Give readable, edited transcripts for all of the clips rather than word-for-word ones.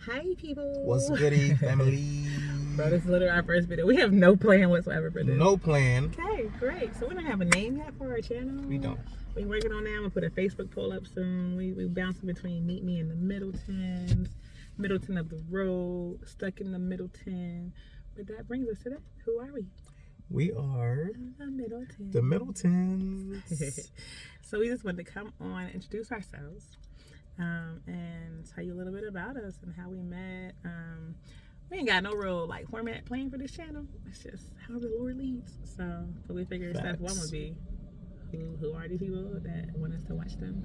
Hi, people. What's goody, family? Bro, this is literally our first video. We have no plan whatsoever for this. No plan. Okay, great. So we don't have a name yet for our channel. We don't. We're working on that. I'm gonna put a Facebook poll up soon. We bouncing between Meet Me and the Middletons, Middleton of the Road, Stuck in the Middleton. But that brings us to that. Who are we? We are the Middletons. The Middletons. So we just wanted to come on and introduce ourselves and tell you a little bit about us and how we met. We ain't got no real format planned for this channel. It's just how the Lord leads. So we figured step one would be who are these people that want us to watch them.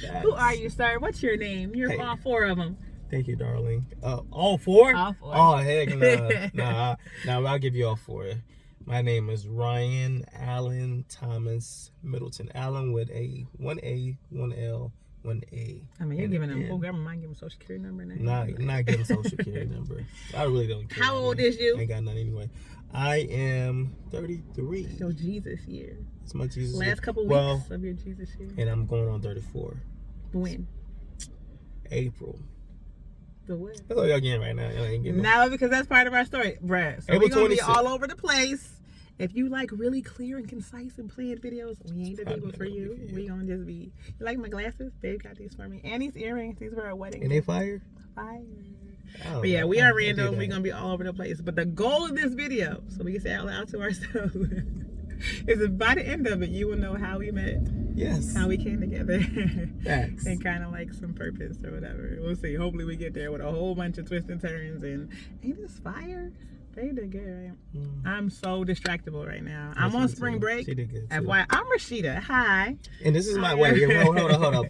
So who are you, sir? What's your name? You're all four of them. Thank you, darling. All four? All four. Oh, heck no. Nah, I'll give you all four. My name is Ryan Allen Thomas Middleton. Allen with one A, one L, one A. I mean, you're giving them full government. I'm giving social security number now. Not giving social security number. I really don't care. How old is you? Ain't got none anyway. I am 33. Your Jesus year. It's my Jesus year. Last couple weeks of your Jesus year. And I'm going on 34. When? April. The what? That's all y'all getting right now. Y'all ain't getting no, because that's part of our story, bruh. So we're gonna be all over the place. If you like really clear and concise and planned videos, we ain't the people for you. We gonna just be. You like my glasses? Babe got these for me. And these earrings. These were a wedding. And they fire? Fire. Oh, but yeah, we are random. We're gonna be all over the place. But the goal of this video, so we can say out loud to ourselves, is that by the end of it, you will know how we met. Yes. How we came together. Facts. And kind of some purpose or whatever. We'll see. Hopefully we get there with a whole bunch of twists and turns. And ain't this fire? They did good, right? I'm so distractible right now. I'm on spring break. She did good too. FYI, I'm Rashida. Hi. And this is my way. Hold up.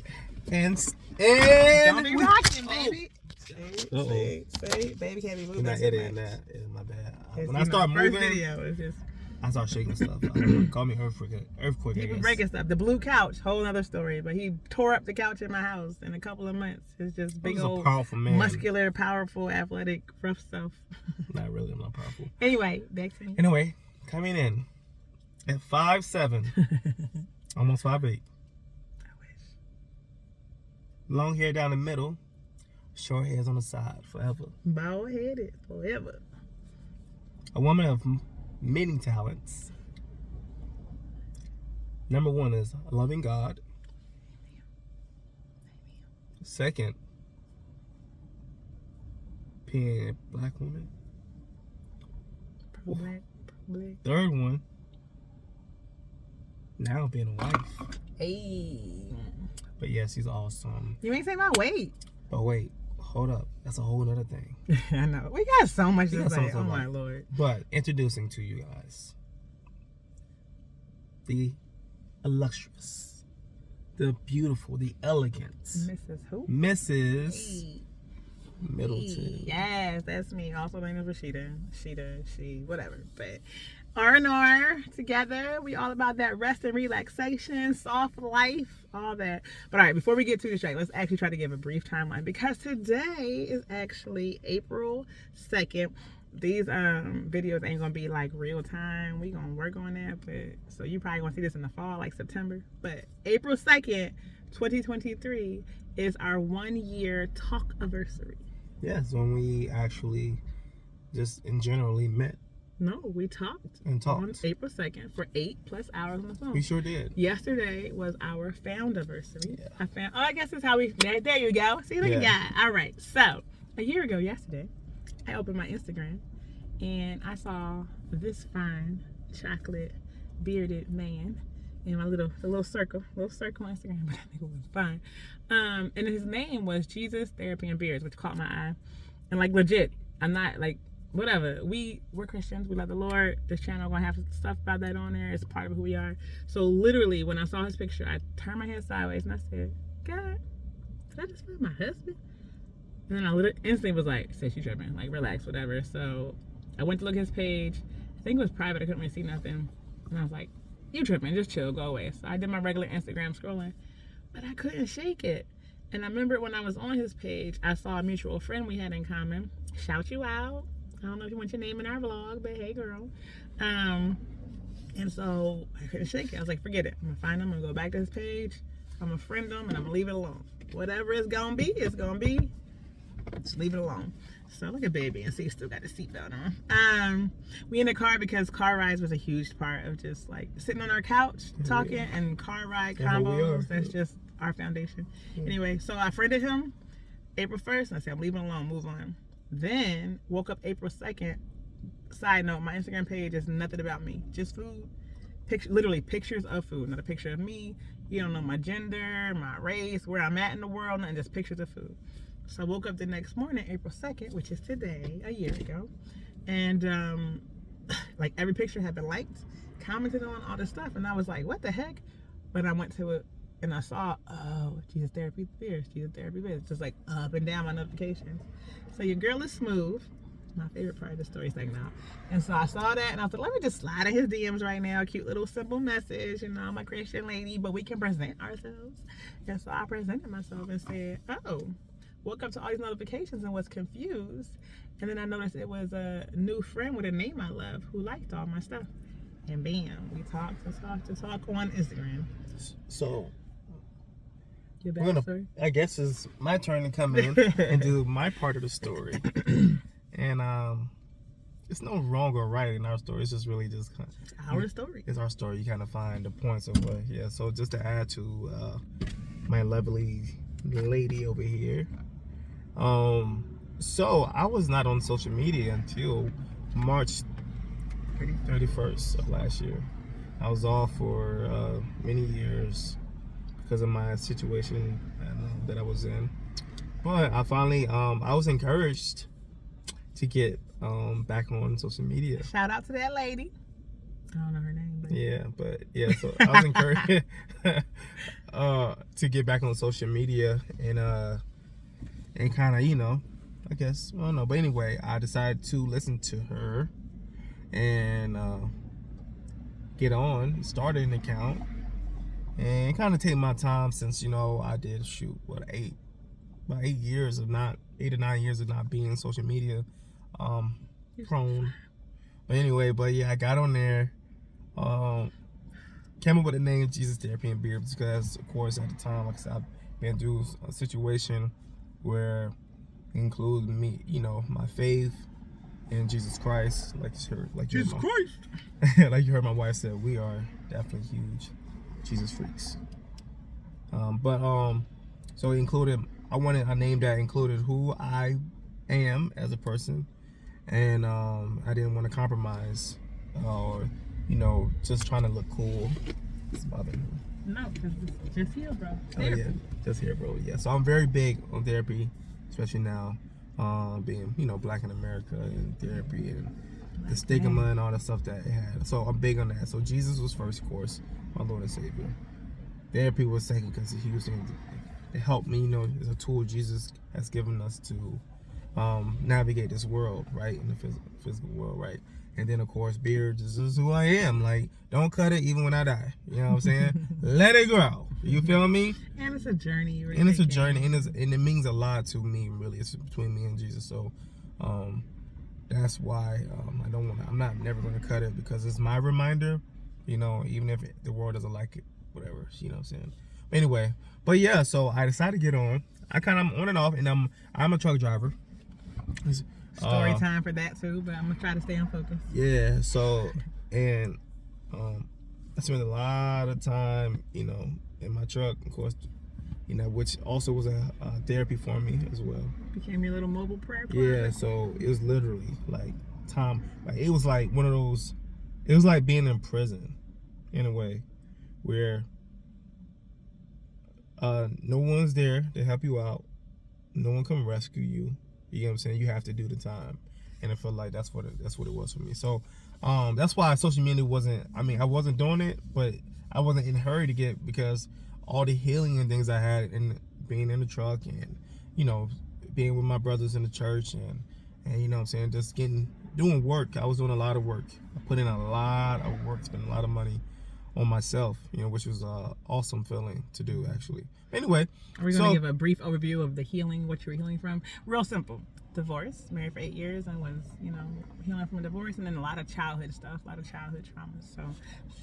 And don't be rocking, baby. See, baby can't be moving. You're not editing that. Yeah, my bad. When I start first moving, video, it's just I start shaking stuff. Call me earthquake. He was breaking stuff. The blue couch, whole other story. But he tore up the couch in my house in a couple of months. It's just big old, powerful man. Muscular, powerful, athletic, rough stuff. Not really. I'm not powerful. Anyway, back to me. Anyway, coming in at 5'7", almost 5'8". I wish. Long hair down the middle, short hairs on the side, forever. Bald headed, forever. A woman of many talents. Number one is loving God. Second, being a black woman. Black. Third one, now being a wife. Hey. But yes, she's awesome. You ain't say my weight. But wait, hold up. That's a whole nother thing. I know. We got so much to say. Oh my Lord. But introducing to you guys the illustrious, the beautiful, the elegant Mrs. Who? Mrs. Middleton. Yes, that's me. Also named is Rashida. She, whatever. But R&R together. We all about that rest and relaxation, soft life, all that. But all right, before we get too distracted, let's actually try to give a brief timeline because today is actually April 2nd. These videos ain't gonna be real time. We gonna work on that, but so you probably gonna see this in the fall, September. But April 2nd, 2023 is our 1 year talk anniversary. Yes, when we actually just in generally met. No, we talked on April 2nd for 8+ hours on the phone. We sure did. Yesterday was our found anniversary. Yeah. I guess that's how we, there you go. See, look at that. All right. So, a year ago yesterday, I opened my Instagram and I saw this fine chocolate bearded man in my little circle on Instagram, but I think it was fine. And his name was Jesus Therapy and Beards, which caught my eye. And legit, I'm not whatever. We're Christians. We love the Lord. This channel gonna have stuff about that on there. It's part of who we are. So literally, when I saw his picture, I turned my head sideways and I said, God, did I just find my husband? And then I instantly was like, say she tripping, relax, whatever. So I went to look at his page. I think it was private. I couldn't really see nothing. And I was like, you tripping, just chill, go away. So I did my regular Instagram scrolling, but I couldn't shake it. And I remember when I was on his page, I saw a mutual friend we had in common. Shout you out. I don't know if you want your name in our vlog, but hey, girl. And so I couldn't shake it. I was like, forget it. I'm gonna find him. I'm gonna go back to his page. I'm gonna friend him, and I'm gonna leave it alone. Whatever it's gonna be, it's gonna be. Just leave it alone. So look at baby and see, still got the seatbelt on. We in the car because car rides was a huge part of just like sitting on our couch talking and car ride combos. That's just our foundation. Anyway, so I friended him April 1st and I said, I'm leaving alone, move on. Then woke up April 2nd. Side note, my Instagram page is nothing about me, just food. Literally pictures of food, not a picture of me. You don't know my gender, my race, where I'm at in the world, nothing, just pictures of food. So I woke up the next morning, April 2nd, which is today, a year ago. And like every picture had been liked, commented on, all this stuff. And I was like, what the heck? But I went to it and I saw, oh, Jesus Therapy Beers, Jesus Therapy Beers. Just like up and down my notifications. So your girl is smooth. My favorite part of the story is like now. And so I saw that and I was like, let me just slide in his DMs right now. Cute little simple message, you know, I'm a Christian lady, but we can present ourselves. And so I presented myself and said, oh. Woke up to all these notifications and was confused. And then I noticed it was a new friend with a name I love who liked all my stuff. And bam, we talked on Instagram. So, your backstory? I guess it's my turn to come in and do my part of the story. And it's no wrong or right in our story. It's just really just kind of our story. It's our story. You kind of find the points of what. Yeah. So just to add to my lovely lady over here. So I was not on social media until March 31st of last year. I was off for many years because of my situation that I was in. But I finally, I was encouraged to get back on social media. Shout out to that lady. I don't know her name, but yeah, so I was encouraged to get back on social media and kind of, you know, I guess, I don't know, but anyway, I decided to listen to her and started an account and kind of take my time since, you know, I did shoot about 8 or 9 years of not being social media prone. But anyway, I got on there, came up with the name Jesus Therapy and Beer because, of course, at the time, like I said, I've been through a situation where it includes me, you know, my faith in Jesus Christ, like you heard my wife said, we are definitely huge Jesus freaks. So it included, I wanted a name that included who I am as a person, and I didn't want to compromise or, you know, just trying to look cool. It's bothering me. No, just here, bro. Therapy. Oh yeah, just here, bro. Yeah, so I'm very big on therapy, especially now, being, you know, black in America and therapy and the stigma and all the stuff that it had. So I'm big on that. So Jesus was first, of course, my Lord and Savior. Therapy was second because he was going to help me, you know, as a tool Jesus has given us to navigate this world, right, in the physical world, right. And then, of course, beer, this is who I am. Like, don't cut it even when I die. You know what I'm saying? Let it grow. You feel me? And it's a journey. And it's a journey. And it means a lot to me, really. It's between me and Jesus. So, that's why I'm never going to cut it because it's my reminder, you know, even if the world doesn't like it, whatever. You know what I'm saying? But anyway, yeah, so I decided to get on. I'm on and off, and I'm a truck driver. Story time for that too, but I'm gonna try to stay on focus. Yeah, so and I spent a lot of time, you know, in my truck, of course, you know, which also was a therapy for me as well. Became your little mobile prayer club. Yeah, so it was literally like time, like it was like one of those. It was like being in prison, in a way, where no one's there to help you out, no one can rescue you. You know what I'm saying? You have to do the time, and I feel like that's what it was for me. So that's why social media wasn't. I mean, I wasn't doing it, but I wasn't in a hurry to get, because all the healing and things I had in being in the truck and, you know, being with my brothers in the church and you know what I'm saying, just doing work. I was doing a lot of work. I put in a lot of work, spent a lot of money on myself, you know, which was an awesome feeling to do, actually. Anyway, are we going to give a brief overview of the healing, what you were healing from? Real simple. Divorce, married for 8 years, and was, you know, healing from a divorce, and then a lot of childhood stuff, a lot of childhood traumas. So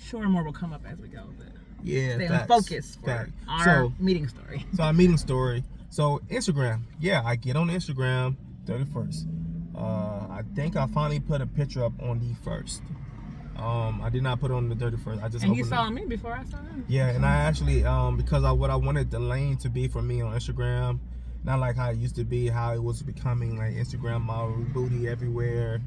sure, more will come up as we go, but yeah, stay on focus for our meeting story. So our meeting story. So Instagram, yeah, I get on Instagram 31st. I think I finally put a picture up on the 1st. I did not put it on the 31st. I just and you saw me before I saw him. Yeah, and I actually because what I wanted the lane to be for me on Instagram, not like how it used to be, how it was becoming like Instagram model, booty everywhere,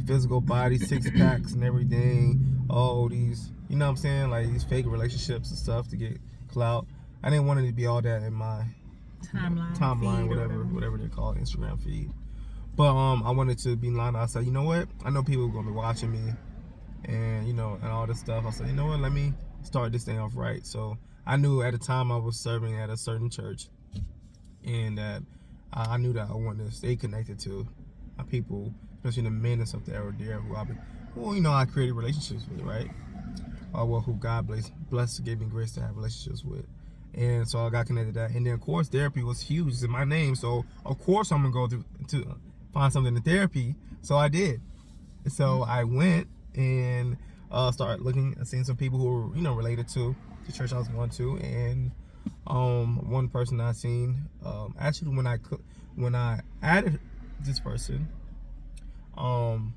physical body, 6-packs and everything. Oh, these, you know what I'm saying, like these fake relationships and stuff to get clout. I didn't want it to be all that in my timeline, whatever they call it, Instagram feed. But I wanted to be lined up. I said, you know what? I know people are gonna be watching me, and and all this stuff. I said, you know what? Let me start this thing off right. So I knew at the time I was serving at a certain church, and that I knew that I wanted to stay connected to my people, especially the men and stuff that were there who I created relationships with, right? Who God blessed, gave me grace to have relationships with. And so I got connected to that. And then, of course, therapy was huge. It's in my name. So, of course, I'm going to go to find something in therapy. So I did. So I went and started looking and seeing some people who were, related to the church I was going to. And one person I seen, actually, when I added this person, in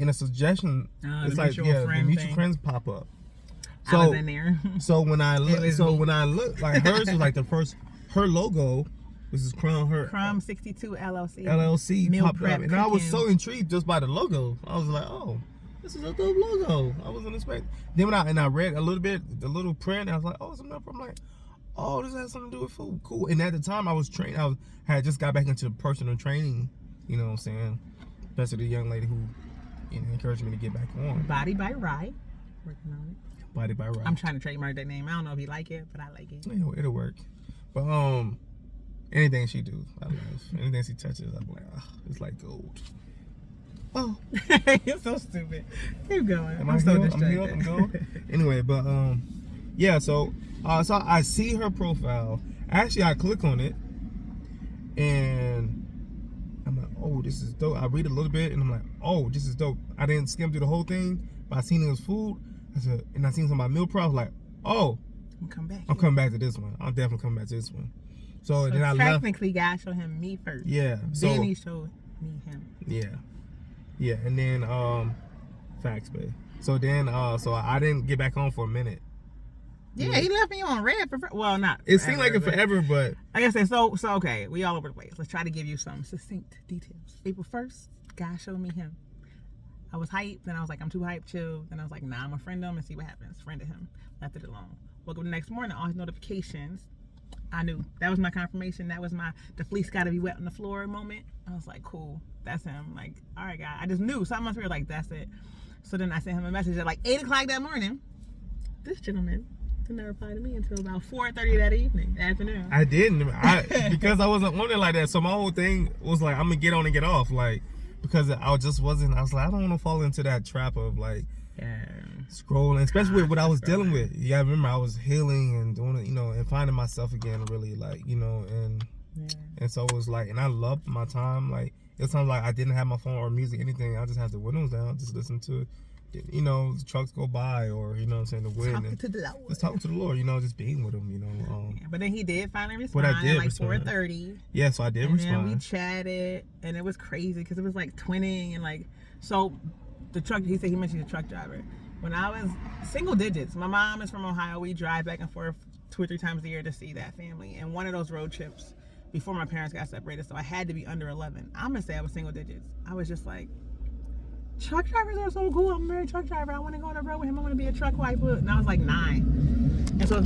a suggestion, it's like, the mutual friends pop up. So, I was in there. So when I look, like hers was like the first. Her logo was this Crumb 62 LLC Meal popped prep up, and I was so intrigued just by the logo. I was like, oh, this is a dope logo. I wasn't expecting. Then I read a little bit, the little print. I was like, oh, it's a meal prep. I'm like, oh, this has something to do with food. Cool. And at the time, I was trained. Had just got back into personal training. You know what I'm saying? Especially the young lady who encouraged me to get back on. Body by Rye. Working on it. Body by Rye. I'm trying to trademark that name. I don't know if you like it, but I like it. It'll work. But anything she do, I love. Anything she touches, I'm like, it's like gold. Oh, you're so stupid. Keep going. I'm so distracted. I'm going. Anyway, but yeah. So I see her profile. Actually, I click on it, and I'm like, oh, this is dope. I read a little bit, and I'm like, oh, this is dope. I didn't skim through the whole thing, but I seen it was food. And I seen some of my meal prep. I was like, oh, I'm coming back to this one. I'm definitely coming back to this one. So then I left. Technically, God showed him me first. Yeah. Then he showed me him. Yeah. And then facts, babe. So then so I didn't get back on for a minute. Yeah, he left me on red for not. It seemed like it forever, but like I said, so okay, we all over the place. Let's try to give you some succinct details. April 1st, God showed me him. I was hyped, then I was like, I'm too hyped, chill. Then I was like, nah, I'm gonna friend him and see what happens. Friended him, left it alone. Woke up the next morning, all his notifications. I knew that was my confirmation. That was the fleece gotta be wet on the floor moment. I was like, cool, that's him. Like, all right, God. I just knew something must be like, that's it. So then I sent him a message at like 8 o'clock that morning. This gentleman didn't reply to me until about 4:30 that afternoon. I didn't, because I wasn't on it like that. So my whole thing was like, I'm gonna get on and get off, like. Because I was like, I don't want to fall into that trap of like scrolling, especially with what I was dealing with. Yeah, I remember I was healing and doing it, and finding myself again, really, like, and so it was like, and I loved my time. Like, it sounds like I didn't have my phone or music, anything. I just had the windows down, just listen to, the trucks go by, or what I'm saying, the wind. Talking to the Lord. Just talking to the Lord, just being with him, But then he did finally respond at like 4:30. Yeah, so I did respond. And then we chatted, and it was crazy because it was like twinning and like, so the truck, he mentioned the truck driver. When I was single digits, my mom is from Ohio. We drive back and forth 2 or 3 times a year to see that family. And one of those road trips before my parents got separated, so I had to be under 11. I'm gonna say I was single digits. I was just like, truck drivers are so cool. I'm a married truck driver. I want to go on the road with him. I want to be a truck wife. And I was like 9. And so,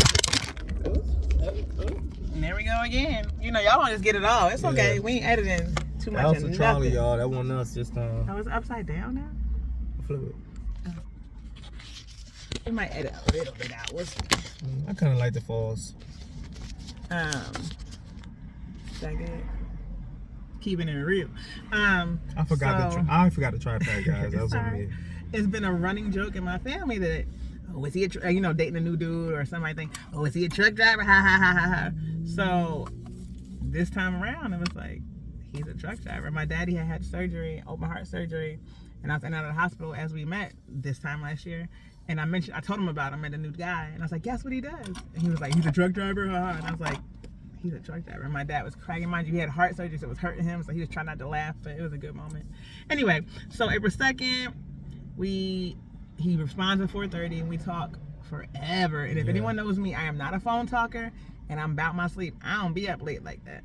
and there we go again. Y'all don't just get it all. It's okay. We ain't editing too much. That was a trolley, y'all. That wasn't us just I was upside down now? Flip it. Oh. We might edit a little bit out. I kind of like the falls. Is that good? Keeping it real. I forgot to try that, guys. That was on me. It's been a running joke in my family that, is he dating a new dude or something? I think, is he a truck driver? Ha ha ha ha ha. So this time around, it was like, he's a truck driver. My daddy had surgery, open heart surgery, and I was in and out of the hospital as we met this time last year. And I told him about him, I met a new guy, and I was like, guess what he does? And he was like, he's a truck driver, ha ha. And I was like, He's a truck driver. My dad was cracking. Mind you, he had heart surgery, so it was hurting him. So he was trying not to laugh, but it was a good moment. Anyway, so April 2nd, he responds at 4:30, and we talk forever. And if anyone knows me, I am not a phone talker, and I'm about my sleep. I don't be up late like that.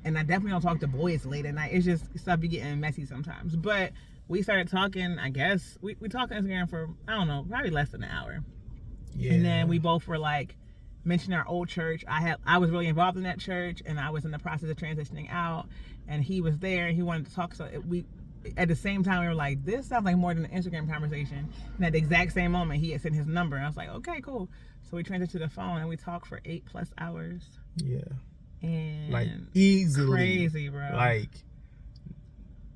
And I definitely don't talk to boys late at night. It's just stuff be getting messy sometimes. But we started talking, I guess. We talked on Instagram for, I don't know, probably less than an hour. Yeah. And then we both were like, mentioning our old church. I was really involved in that church, and I was in the process of transitioning out, and he was there, and he wanted to talk. So we, at the same time, we were like, this sounds like more than an Instagram conversation. And at the exact same moment, he had sent his number, and I was like, okay, cool. So we transitioned to the phone, and we talked for 8+ hours. Yeah. And like easily crazy, bro. Like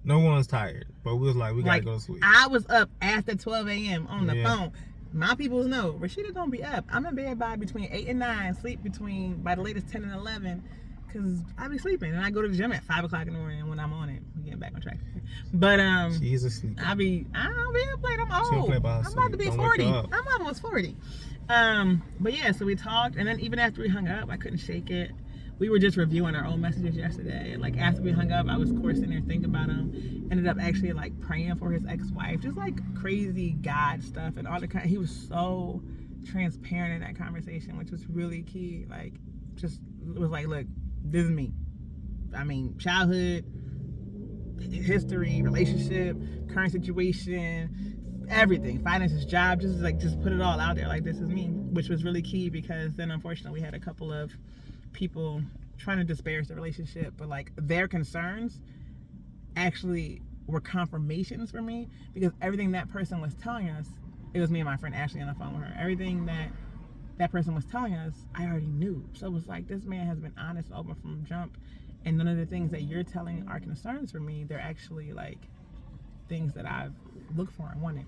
no one's tired, but we was like, we gotta go to sleep. I was up after 12 a.m. on the phone. My peoples know Rashida don't be up. I'm in bed by between 8 and 9, sleep by the latest 10 and 11, because I be sleeping, and I go to the gym at 5 o'clock in the morning when I'm on it. We getting back on track. But she's asleep. I don't be up late. I'm old. I'm about to be 40. I'm almost 40. But yeah, so we talked, and then even after we hung up, I couldn't shake it. We were just reviewing our old messages yesterday. Like after we hung up, I was, of course, sitting there thinking about him. Ended up actually like praying for his ex-wife, just like crazy God stuff and all the kind. He was so transparent in that conversation, which was really key. Like, just was like, look, this is me. I mean, childhood, history, relationship, current situation, everything, finances, job, just put it all out there. Like, this is me, which was really key, because then unfortunately we had a couple of people trying to disparage the relationship, but like their concerns actually were confirmations for me, because everything that person was telling us, it was me and my friend Ashley on the phone with her, everything that person was telling us, I already knew. So it was like, this man has been honest and open from jump, and none of the things that you're telling are concerns for me. They're actually like things that I've looked for and wanted.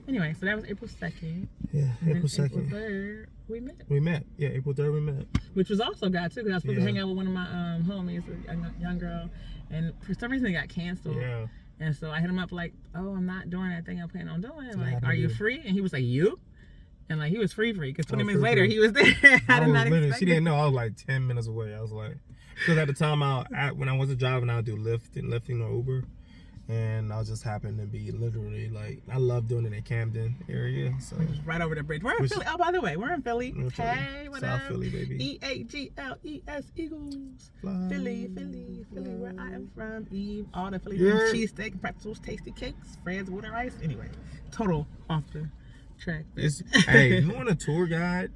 Anyway, so that was April 2nd. Yeah, April 2nd. April 3rd, we met. Yeah, April 3rd we met. Which was also God too, because I was supposed to hang out with one of my homies, a young girl, and for some reason it got canceled. Yeah. And so I hit him up like, oh, I'm not doing that thing I plan on doing. Like, are you free? And he was like, you? And like, he was free, because 20 minutes later he was there. I did not expect She didn't know I was like 10 minutes away. I was like, because at the time when I wasn't driving, I would do Lyfting or Uber. And I just happened to be literally like, I love doing it in Camden area. So just right over the bridge. We're in Philly. Oh, by the way, we're in Philly. Hey, what South up? Philly, baby. EAGLES Eagles. Fly. Philly, where I am from. Eve, all the Philly cheesesteak, pretzels, tasty cakes, Fred's water ice. Anyway, total off the track. Hey, you want a tour guide?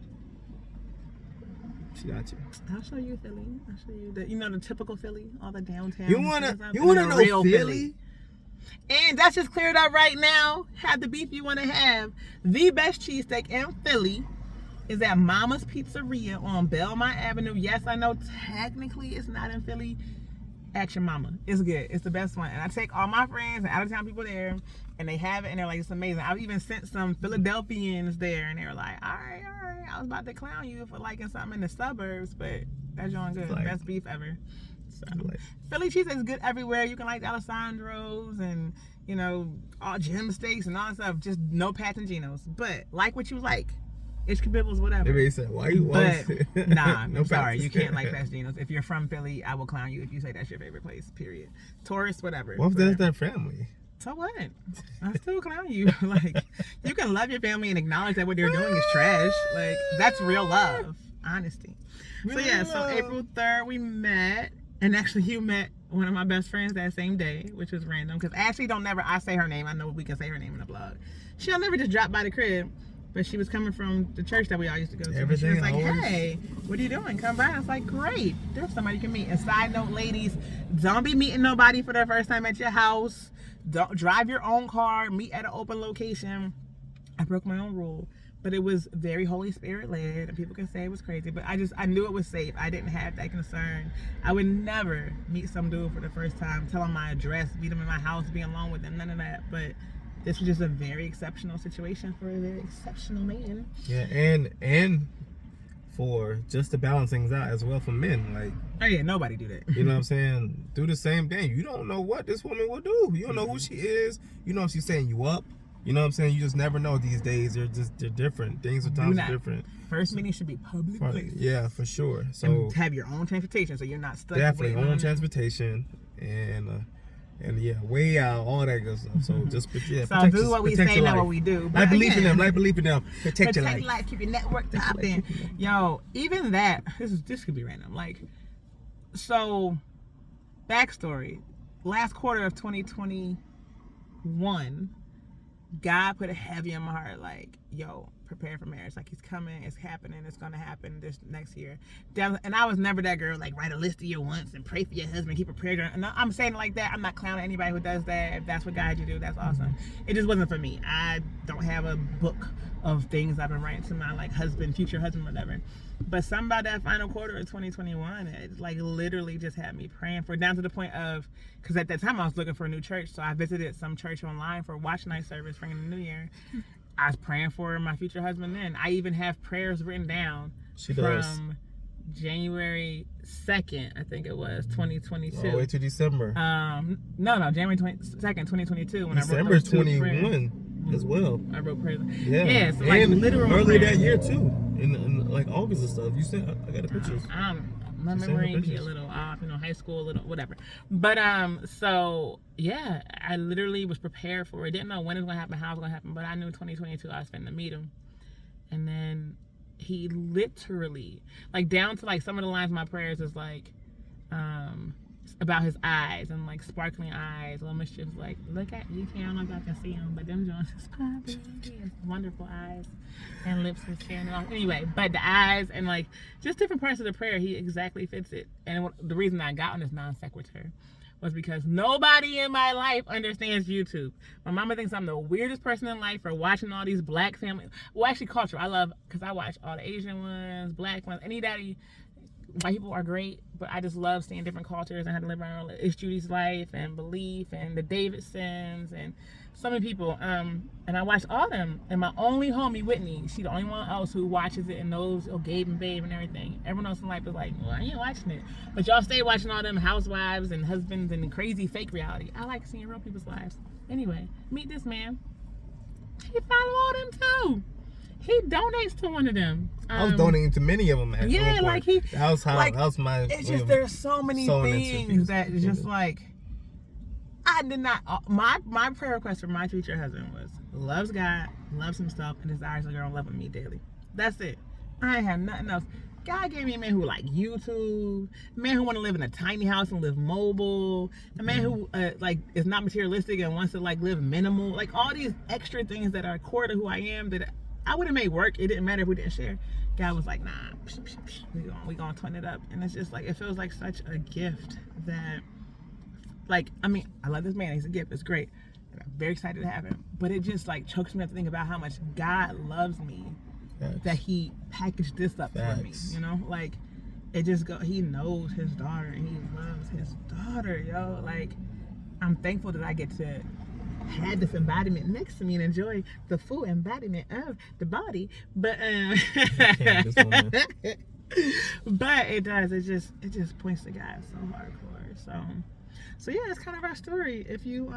She got you. I'll show you Philly. I'll show you the typical Philly, all the downtown. You wanna know Philly? And that's just cleared up right now. Have the beef you want to have. The best cheesesteak in Philly is at Mama's Pizzeria on Belmont Avenue. Yes, I know technically it's not in Philly. At your mama. It's good. It's the best one. And I take all my friends and out-of-town people there, and they have it, and they're like, it's amazing. I've even sent some Philadelphians there, and they were like, all right. I was about to clown you for liking something in the suburbs, but that's doing good. Like, best beef ever. So, Philly cheese is good everywhere. You can like Alessandro's and, all gym steaks and all that stuff. Just no Pats and Geno's. But like what you like. It's Kibibbles, whatever. They said, why you want Nah, no, I'm sorry. You can't like Pats Geno's. If you're from Philly, I will clown you if you say that's your favorite place, period. Tourists, whatever. What if that's their family? So what? I still clown you. Like, you can love your family and acknowledge that what they're doing is trash. Like, that's real love. Honesty. So yeah, so April 3rd we met. And actually you met one of my best friends that same day, which was random. Because Ashley I say her name. I know we can say her name in the blog. She'll never just drop by the crib. But she was coming from the church that we all used to go to. And she was like, hey, what are you doing? Come by. I was like, great. There's somebody you can meet. And side note, ladies, don't be meeting nobody for their first time at your house. Don't drive your own car. Meet at an open location. I broke my own rule. But it was very Holy Spirit led, and people can say it was crazy, but I knew it was safe. I didn't have that concern. I would never meet some dude for the first time, tell him my address, meet him in my house, be alone with him, none of that. But this was just a very exceptional situation for a very exceptional man. Yeah, and for just to balance things out as well for men, like. Oh yeah, nobody do that. You know what I'm saying? Do the same thing. You don't know what this woman will do. You don't know who she is. You know if she's setting you up. You know what I'm saying? You just never know these days. They're different. Things are times are different. First meeting should be public place. Yeah, for sure. So and have your own transportation, so you're not stuck. Definitely own transportation and yeah, way out, all that good stuff. So just so do what we say, not what we do. But I believe in them. I believe in them. Protect your life. Keep your network popping. Yo, even that. This could be random. Like, so backstory. Last quarter of 2021. God put it heavy in my heart, like, yo, prepare for marriage. Like, he's coming, it's happening, it's gonna happen this next year. And I was never that girl, like, write a list of your wants and pray for your husband, keep a prayer journal. And I'm saying it like that. I'm not clowning anybody who does that. If that's what God had you do, that's awesome. It just wasn't for me. I don't have a book of things I've been writing to my, like, husband, future husband, whatever. But something about that final quarter of 2021, it, like, literally just had me praying for it, down to the point of, because at that time I was looking for a new church, so I visited some church online for a watch night service for the new year. I was praying for my future husband then. I even have prayers written down from January 2nd, I think it was, 2022. All the way to December. No, January 22nd, 2022. When December I wrote 21 as well. I wrote prayers. Yeah, so like literal earlier prayers. that year too, in like August and stuff. You said I got the pictures. My memory be a little off, high school, a little whatever. But so yeah, I literally was prepared for it. Didn't know when it was gonna happen, how it was gonna happen, but I knew 2022 I was finna meet him. And then he literally, like, down to like some of the lines of my prayers is like about his eyes and like sparkling eyes, little mischief, like, look at you, can't, I don't know if I can see him, but them Jones is popping. Wonderful eyes and lips and skin. Anyway, but the eyes and like just different parts of the prayer, he exactly fits it. And the reason I got on this non sequitur was because nobody in my life understands YouTube. My mama thinks I'm the weirdest person in life for watching all these black family, well, actually culture. I love, because I watch all the Asian ones, black ones, any daddy. White people are great, but I just love seeing different cultures and how to live around It's Judy's Life and Belief and the Davidsons and so many people. And I watched all of them. And my only homie, Whitney, she's the only one else who watches it and knows Gabe and Babe and everything. Everyone else in life is like, well, I ain't watching it. But y'all stay watching all them housewives and husbands and crazy fake reality. I like seeing real people's lives. Anyway, meet this man. He follow all them too. He donates to one of them. I was donating to many of them. Yeah, like he. That was my. It's just there's so many things that just like. I did not. My prayer request for my future husband was loves God, loves himself, and desires a girl loving me daily. That's it. I ain't have nothing else. God gave me a man who like YouTube, a man who want to live in a tiny house and live mobile, a man who like is not materialistic and wants to like live minimal, like all these extra things that are core to who I am that I would have made work. It didn't matter if we didn't share. God was like, nah, we gonna twin it up. And it's just like, it feels like such a gift that, like, I mean, I love this man. He's a gift. It's great. And I'm very excited to have him. But it just like chokes me up to think about how much God loves me. Facts. That he packaged this up for me. You know, like it just he knows his daughter and he loves his daughter, yo. Like, I'm thankful that I get to had this embodiment next to me and enjoy the full embodiment of the body, but but it just points to God so hardcore. So yeah, that's kind of our story. If you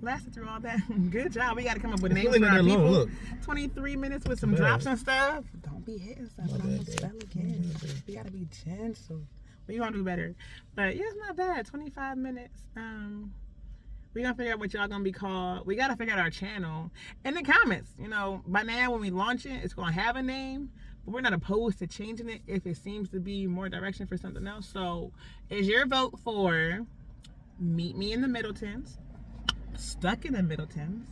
lasted through all that, good job. We got to come up with names for our people. Look. 23 minutes with some drops and stuff. Don't be hitting stuff. Don't spell again. We got to be gentle. We want to do better. But yeah, it's not bad. 25 minutes. We're going to figure out what y'all going to be called. We got to figure out our channel. In the comments, you know, by now when we launch it, it's going to have a name. But we're not opposed to changing it if it seems to be more direction for something else. So, is your vote for Meet Me in the Middletons, Stuck in the Middletons,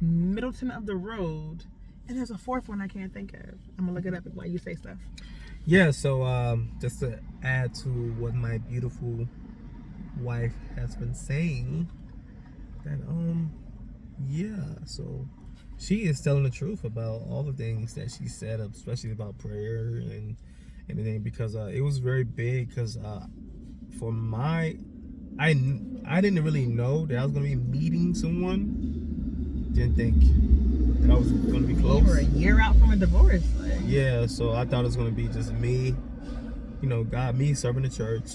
Middleton of the Road, and there's a fourth one I can't think of. I'm going to look it up while you say stuff. Yeah, so just to add to what my beautiful wife has been saying, that yeah, so she is telling the truth about all the things that she said, especially about prayer and everything, because it was very big. Because for my, I didn't really know that I was gonna be meeting someone. Didn't think that I was gonna be close. You were a year out from a divorce. Like. Yeah, so I thought it was gonna be just me, you know, God, me serving the church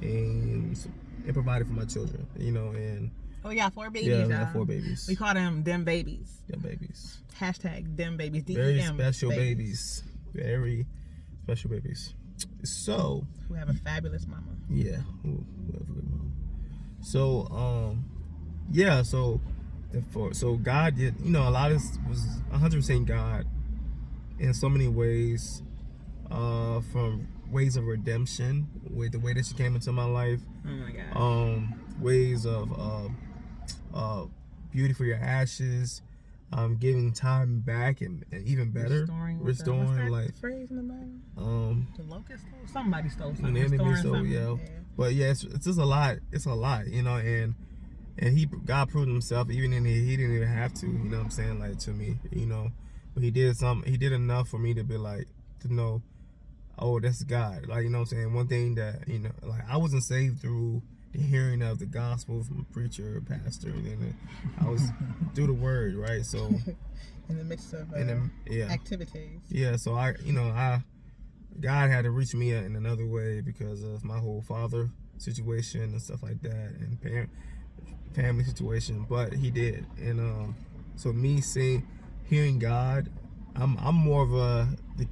and providing for my children, you know, and Oh, we got 4 babies. Yeah, we got 4 babies. We call them babies. Them babies. Hashtag them babies. Very DEM special babies. Very special babies. So. We have a fabulous mama. Yeah. We have a good mom. So, yeah. So God did. You know, a lot of this was 100% God in so many ways. From ways of redemption, with the way that she came into my life. Oh my God. Ways of beauty for your ashes, giving time back and even better, restoring what's like that phrase in the Bible? The locust stole. Somebody stole something. The enemy stole, something. yeah. But yeah, it's just a lot. It's a lot, you know, and God proved himself even in he didn't even have to, you know what I'm saying, like to me, you know. But he did enough for me to be like, to know, oh, that's God. Like, you know what I'm saying? One thing that, you know, like I wasn't saved through the hearing of the gospel from a preacher or pastor, and then I was through the word, right? So in the midst of activities. Yeah, so God had to reach me in another way because of my whole father situation and stuff like that, and family situation. But he did, and so me hearing God, I'm more of the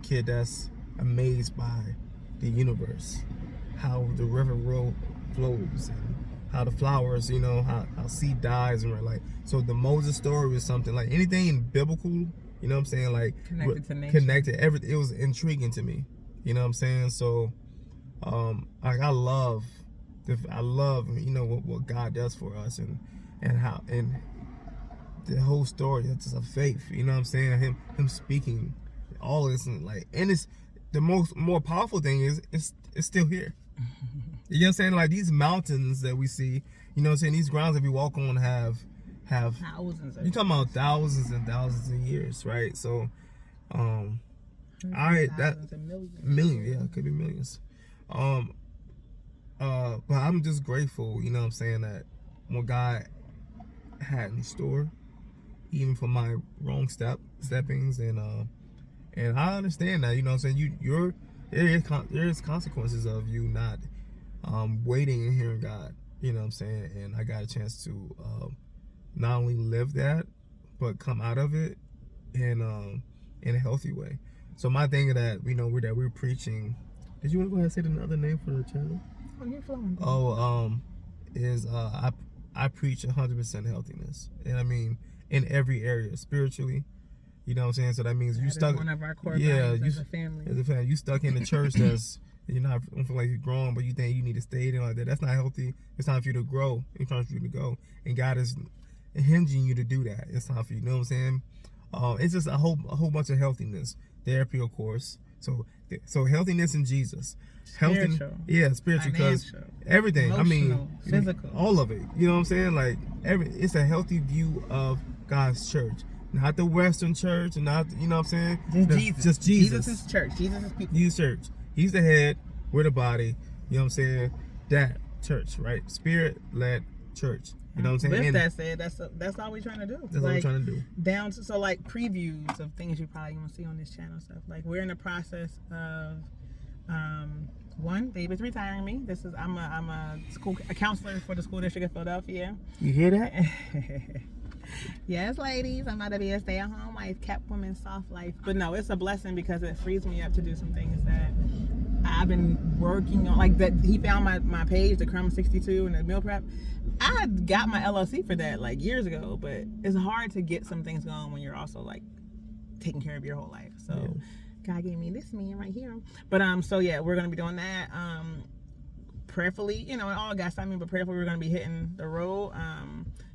kid that's amazed by the universe, how the river flows, and how the flowers, you know, how seed dies, and we're like, so the Moses story was something like anything in biblical, you know what I'm saying, like connected to nature. Everything, it was intriguing to me, you know what I'm saying. So like I love you know what God does for us, and how, and the whole story, it's just a faith, you know what I'm saying, him speaking all of this, and like, and it's the more powerful thing is it's still here. You know what I'm saying? Like these mountains that we see, you know what I'm saying, these grounds that we walk on have thousands of you're talking about thousands and thousands of years, right? So millions, yeah, it could be millions. But I'm just grateful, you know what I'm saying, that what God had in store, even for my wrong steppings, and I understand that, you know what I'm saying, there is consequences of you not waiting and hearing God, you know what I'm saying, and I got a chance to not only live that, but come out of it in a healthy way. So my thing is that, you know, we're preaching. Did you want to go ahead and say another name for the channel? Oh, you're flowing. I preach 100% healthiness, and I mean in every area, spiritually. You know what I'm saying? So that means you stuck. One of our core values as a family. As a family, you stuck in the church that's you're not, don't feel like you're growing, but you think you need to stay there like that. That's not healthy. It's time for you to grow. It's time for you to go, and God is hinging you to do that. It's time for you. You know what I'm saying? It's just a whole bunch of healthiness, therapy, of course. So healthiness in Jesus. Spiritual. Spiritual, because everything. Emotional, physical, all of it. You know what I'm saying? Like it's a healthy view of God's church. Not the Western church, and not, you know what I'm saying? Just Jesus. Jesus is church. Jesus is people. He's church. He's the head. We're the body. You know what I'm saying? That church, right? Spirit-led church. You know what I'm saying? With that said, that's all we're trying to do. That's all we're trying to do. Down to, so like previews of things you probably want to see on this channel stuff. Like we're in the process of one, David's retiring me. I'm a counselor for the school district of Philadelphia. You hear that? Yes, ladies, I'm about to be a stay-at-home wife, kept woman, soft life. But no, it's a blessing because it frees me up to do some things that I've been working on. Like that, he found my page, the Crumb 62 and the meal prep. I got my LLC for that like years ago, but it's hard to get some things going when you're also like taking care of your whole life. So yeah. God gave me this man right here. But so yeah, we're gonna be doing that. Prayerfully, you know, in August, but prayerfully we're gonna be hitting the road.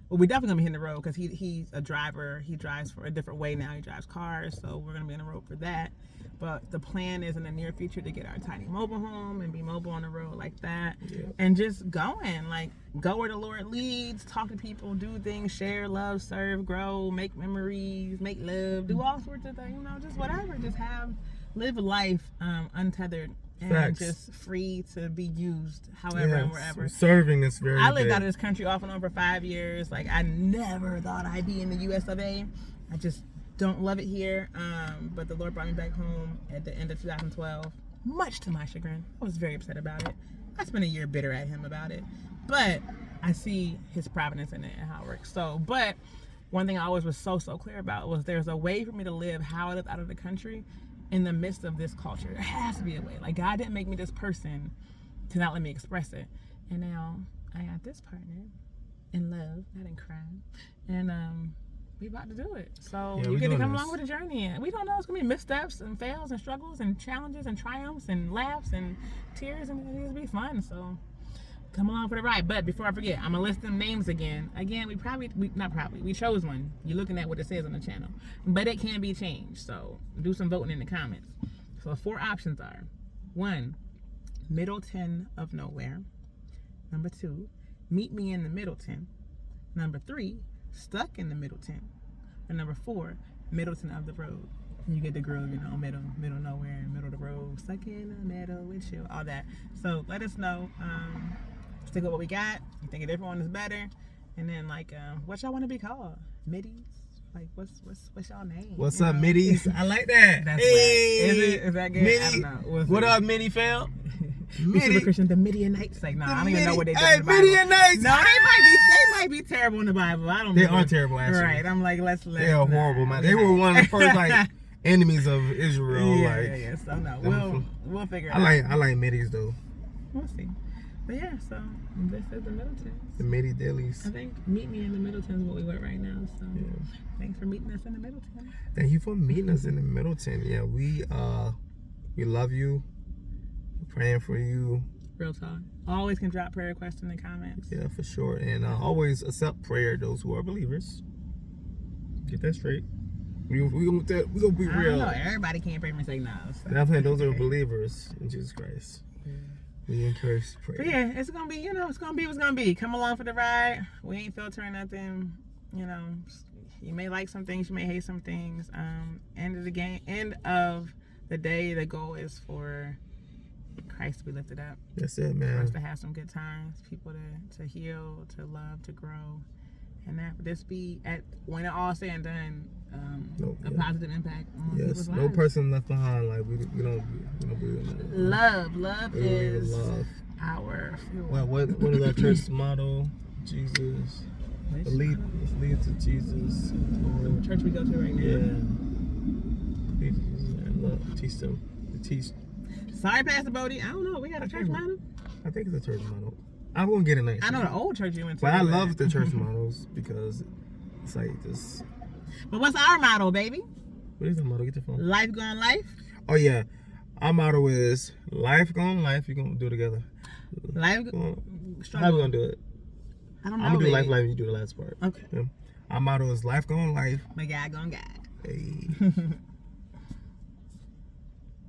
Well, we're definitely gonna be hitting the road because he's a driver. He drives for a different way now. He drives cars, so we're gonna be on the road for that. But the plan is in the near future to get our tiny mobile home and be mobile on the road like that, and just going, like, go where the Lord leads, talk to people, do things, share, love, serve, grow, make memories, make love, do all sorts of things, you know, just whatever. Just live life untethered. And just free to be used however and wherever. Serving is very I lived out of this country off and on for 5 years. Like, I never thought I'd be in the US of A. I just don't love it here. But the Lord brought me back home at the end of 2012, much to my chagrin. I was very upset about it. I spent a year bitter at him about it. But I see His providence in it and how it works. So, but one thing I always was so clear about was there's a way for me to live how I live out of the country in the midst of this culture. There has to be a way. Like, God didn't make me this person to not let me express it. And now I got this partner in love, not in crime. And we about to do it. So you get to come along with the journey. And we don't know, it's gonna be missteps and fails and struggles and challenges and triumphs and laughs and tears, and it's gonna be fun. So come along for the ride. But before I forget, I'm gonna list them names again. Again, we chose one. You're looking at what it says on the channel, but it can be changed. So do some voting in the comments. So 4 options are: 1, Middleton of nowhere. Number 2, Meet Me in the Middleton. Number 3, Stuck in the Middleton. And number 4, Middleton of the road. And you get the groove, middle nowhere, middle of the road, stuck in the middle with you, all that. So let us know. Stick with what we got. You think a different one is better? And then what y'all want to be called? Middies? Like what's y'all name? What's up, Middies? I like that. That's hey, is that good? Middy. I don't know. What up, Middy fam? Middy. Christian, the Midianites. Like, no, I don't even know what they do in the Bible. Midianites. No, they might be terrible in the Bible. I don't know. They are terrible, actually. Right. I'm like, let's they are horrible, man. They were one of the first enemies of Israel. Yeah. So no, we'll figure it out. I like Middies though. We'll see. But yeah, so this is the Middletons. The Middy Dillies. I think Meet Me in the Middletons is what we want right now. So thanks for meeting us in the Middleton. Thank you for meeting us in the Middleton. Yeah, we love you. We're praying for you. Real talk. Always can drop prayer requests in the comments. Yeah, for sure. And always accept prayer, those who are believers. Get that straight. We gonna be real. I don't know. Everybody can't pray and say no. So. Definitely, those are believers in Jesus Christ. Yeah. We encourage prayer. But yeah, it's gonna be, it's gonna be what's gonna be. Come along for the ride. We ain't filtering nothing. You may like some things, you may hate some things. End of the day, the goal is for Christ to be lifted up. That's it, man. For us to have some good times, people to heal, to love, to grow, and that for this be when it all said and done, a positive impact on people's lives. No person left behind. Like we don't believe in that. Love is our fuel. Well, what is our church motto? Jesus. Lead to Jesus. The church we go to right now. Yeah. Lead to Jesus and love. Teach them. Sorry, Pastor Bodie. I don't know. We got a church motto. I think it's a church motto. I'm gonna get a nice. I know the old church you went to. But I love the church mottos because it's like this. But what's our motto, baby? What is the motto? Get your phone. Life gone life. Oh yeah, our motto is life gone life. You're gonna do it together. Life. How we gonna do it? I don't know. I'm gonna do life, and you do the last part. Okay. Yeah. Our motto is life gone life. My God gone God. Hey.